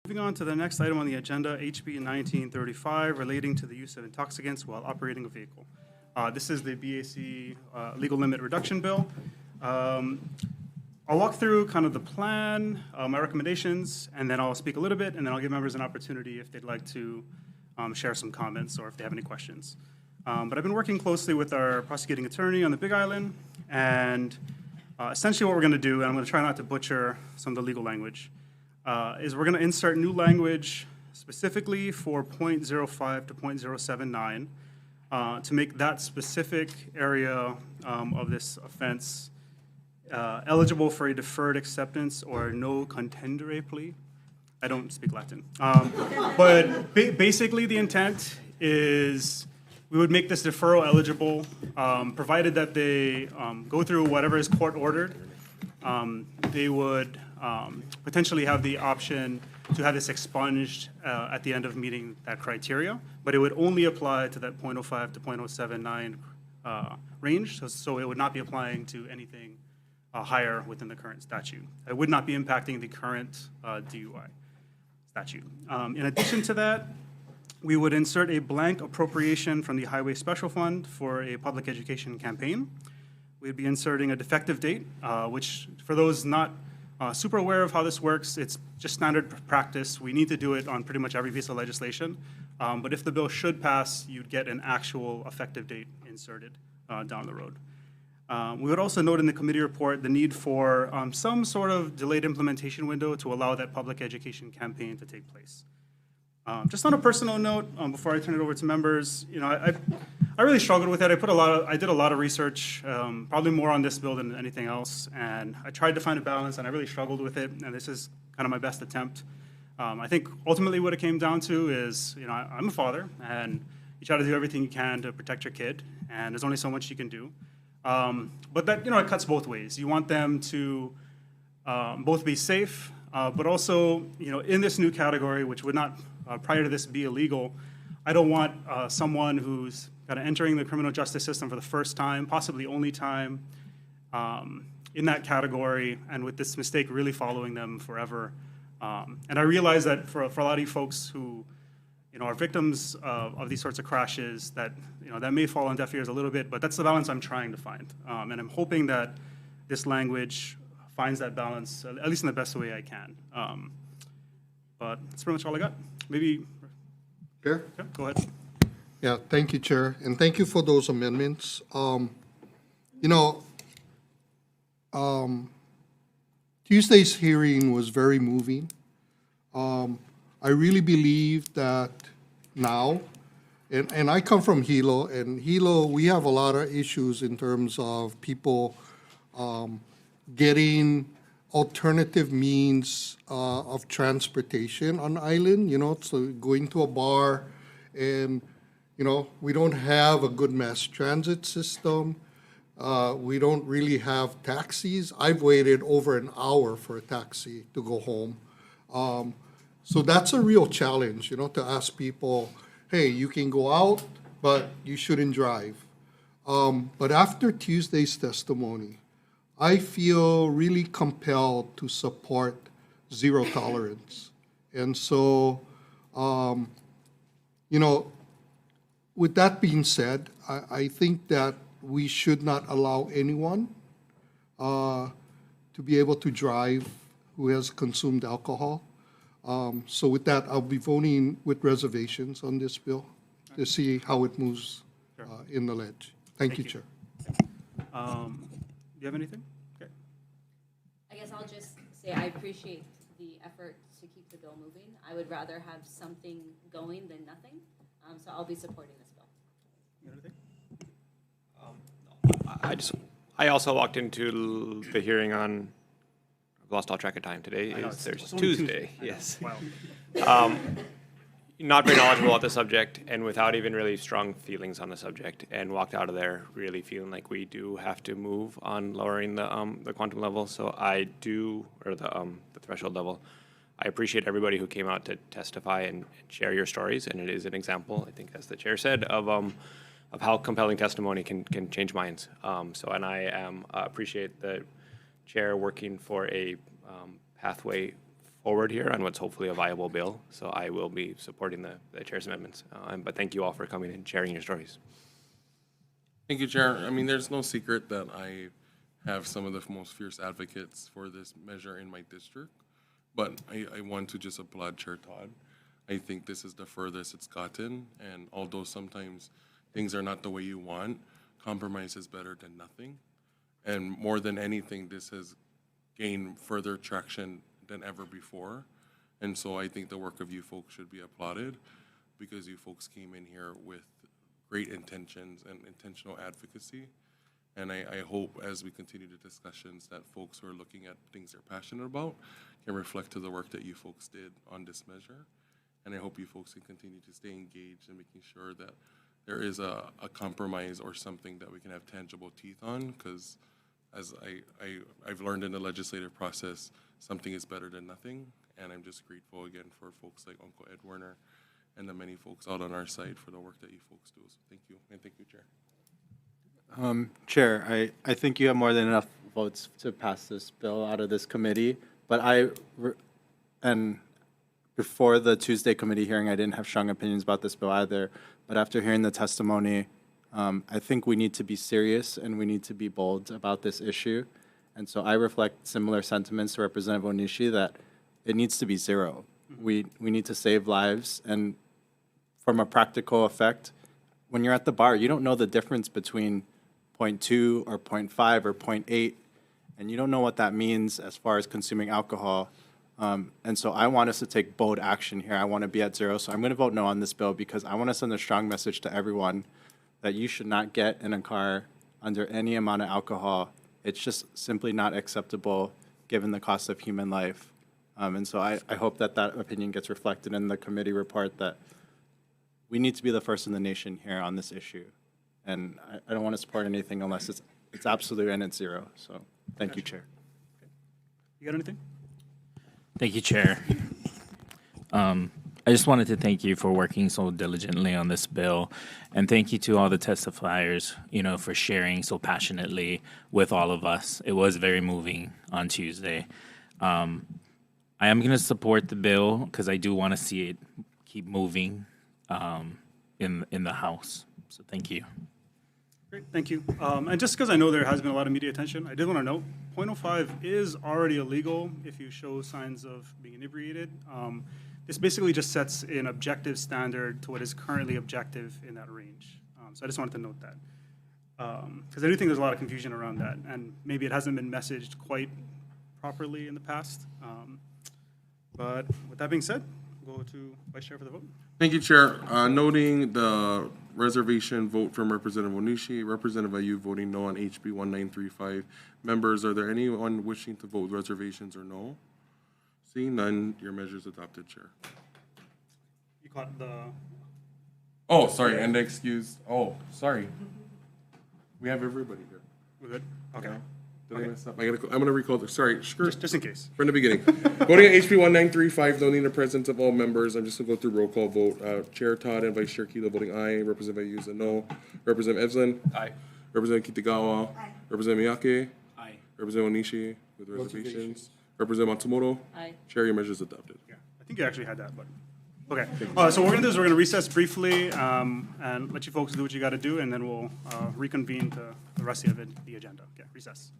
Moving on to the next item on the agenda, HB1935, relating to the use of intoxicants while operating a vehicle. This is the BAC legal limit reduction bill. I'll walk through kind of the plan, my recommendations, and then I'll speak a little bit, and then I'll give members an opportunity if they'd like to share some comments or if they have any questions. But I've been working closely with our prosecuting attorney on the Big Island, and essentially what we're going to do, and I'm going to try not to butcher some of the legal language, is we're going to insert new language specifically for .05 to .079 to make that specific area of this offense eligible for a deferred acceptance or no contendere plea. I don't speak Latin. But basically the intent is we would make this deferral eligible, provided that they go through whatever is court ordered. They would potentially have the option to have this expunged at the end of meeting that criteria, but it would only apply to that .05 to .079 range, so it would not be applying to anything higher within the current statute. It would not be impacting the current DUI statute. In addition to that, we would insert a blank appropriation from the Highway Special Fund for a public education campaign. We'd be inserting a defective date, which for those not super aware of how this works, it's just standard practice. We need to do it on pretty much every piece of legislation. But if the bill should pass, you'd get an actual effective date inserted down the road. We would also note in the committee report the need for some sort of delayed implementation window to allow that public education campaign to take place. Just on a personal note, before I turn it over to members, I really struggled with it. I did a lot of research, probably more on this bill than anything else, and I tried to find a balance, and I really struggled with it, and this is kind of my best attempt. I think ultimately what it came down to is, I'm a father, and you try to do everything you can to protect your kid, and there's only so much you can do. But that, it cuts both ways. You want them to both be safe, but also, in this new category, which would not, prior to this, be illegal, I don't want someone who's kind of entering the criminal justice system for the first time, possibly only time, in that category, and with this mistake really following them forever. And I realize that for a lot of you folks who are victims of these sorts of crashes, that that may fall on deaf ears a little bit, but that's the balance I'm trying to find. And I'm hoping that this language finds that balance, at least in the best way I can. But that's pretty much all I got. Maybe, Chair? Yeah, go ahead. Yeah, thank you, Chair, and thank you for those amendments. Tuesday's hearing was very moving. I really believe that now, and I come from Hilo, and Hilo, we have a lot of issues in terms of people getting alternative means of transportation on island, so going to a bar, and, we don't have a good mass transit system. We don't really have taxis. I've waited over an hour for a taxi to go home. So that's a real challenge, to ask people, hey, you can go out, but you shouldn't drive. But after Tuesday's testimony, I feel really compelled to support zero tolerance. And so, with that being said, I think that we should not allow anyone to be able to drive who has consumed alcohol. So with that, I'll be voting with reservations on this bill to see how it moves in the ledge. Thank you, Chair. Do you have anything? Okay. I guess I'll just say I appreciate the effort to keep the bill moving. I would rather have something going than nothing, so I'll be supporting this bill. You have anything? I also walked into the hearing on, I've lost all track of time. Today is Tuesday. Yes. Wow. Not very knowledgeable about the subject and without even really strong feelings on the subject, and walked out of there really feeling like we do have to move on lowering the quantum level. So I do, or the threshold level. I appreciate everybody who came out to testify and share your stories, and it is an example, I think, as the chair said, of how compelling testimony can change minds. And I appreciate the chair working for a pathway forward here on what's hopefully a viable bill. So I will be supporting the chair's amendments. But thank you all for coming and sharing your stories. Thank you, Chair. I mean, there's no secret that I have some of the most fierce advocates for this measure in my district, but I want to just applaud Chair Todd. I think this is the furthest it's gotten, and although sometimes things are not the way you want, compromise is better than nothing. And more than anything, this has gained further traction than ever before. And so I think the work of you folks should be applauded, because you folks came in here with great intentions and intentional advocacy. And I hope as we continue the discussions that folks who are looking at things they're passionate about can reflect to the work that you folks did on this measure. And I hope you folks can continue to stay engaged in making sure that there is a compromise or something that we can have tangible teeth on, because as I've learned in the legislative process, something is better than nothing. And I'm just grateful again for folks like Uncle Ed Werner and the many folks out on our side for the work that you folks do. So thank you, and thank you, Chair. Chair, I think you have more than enough votes to pass this bill out of this committee, but and before the Tuesday committee hearing, I didn't have strong opinions about this bill either, but after hearing the testimony, I think we need to be serious and we need to be bold about this issue. And so I reflect similar sentiments to Representative Onishi that it needs to be zero. We need to save lives, and from a practical effect, when you're at the bar, you don't know the difference between 0.2 or 0.5 or 0.8, and you don't know what that means as far as consuming alcohol. And so I want us to take bold action here. I want to be at zero. So I'm going to vote no on this bill, because I want to send a strong message to everyone that you should not get in a car under any amount of alcohol. It's just simply not acceptable given the cost of human life. And so I hope that that opinion gets reflected in the committee report, that we need to be the first in the nation here on this issue. And I don't want to support anything unless it's absolute and it's zero. So thank you, Chair. You got anything? Thank you, Chair. I just wanted to thank you for working so diligently on this bill, and thank you to all the testifiers, for sharing so passionately with all of us. It was very moving on Tuesday. I am going to support the bill because I do want to see it keep moving in the House. So thank you. Great, thank you. And just because I know there has been a lot of media attention, I did want to note, 0.05 is already illegal if you show signs of being inebriated. This basically just sets an objective standard to what is currently objective in that range. So I just wanted to note that. Because I do think there's a lot of confusion around that, and maybe it hasn't been messaged quite properly in the past. But with that being said, we'll go to Vice Chair for the vote. Thank you, Chair. Noting the reservation vote from Representative Onishi, Representative Ayu voting no on HB 1935. Members, are there anyone wishing to vote reservations or no? Seeing none, your measure is adopted, Chair. You caught the... Oh, sorry, and excuse. Oh, sorry. We have everybody here. We're good? Okay. Did I mess up? I'm gonna recall this. Sorry, sure. Just in case. From the beginning. Voting on HB 1935, noting the presence of all members, I'm just gonna go through roll call vote. Chair Todd and Vice Chair Kilo voting aye. Representative Ayuso no. Representative Evslin. Aye. Representative Kitagawa. Aye. Representative Miyake. Aye. Representative Onishi with reservations. Representative Matsumoto. Aye. Chair, your measure is adopted. Yeah, I think you actually had that, but, okay. So what we're gonna do is we're gonna recess briefly and let you folks do what you gotta do, and then we'll reconvene to the rest of the agenda. Okay, recess.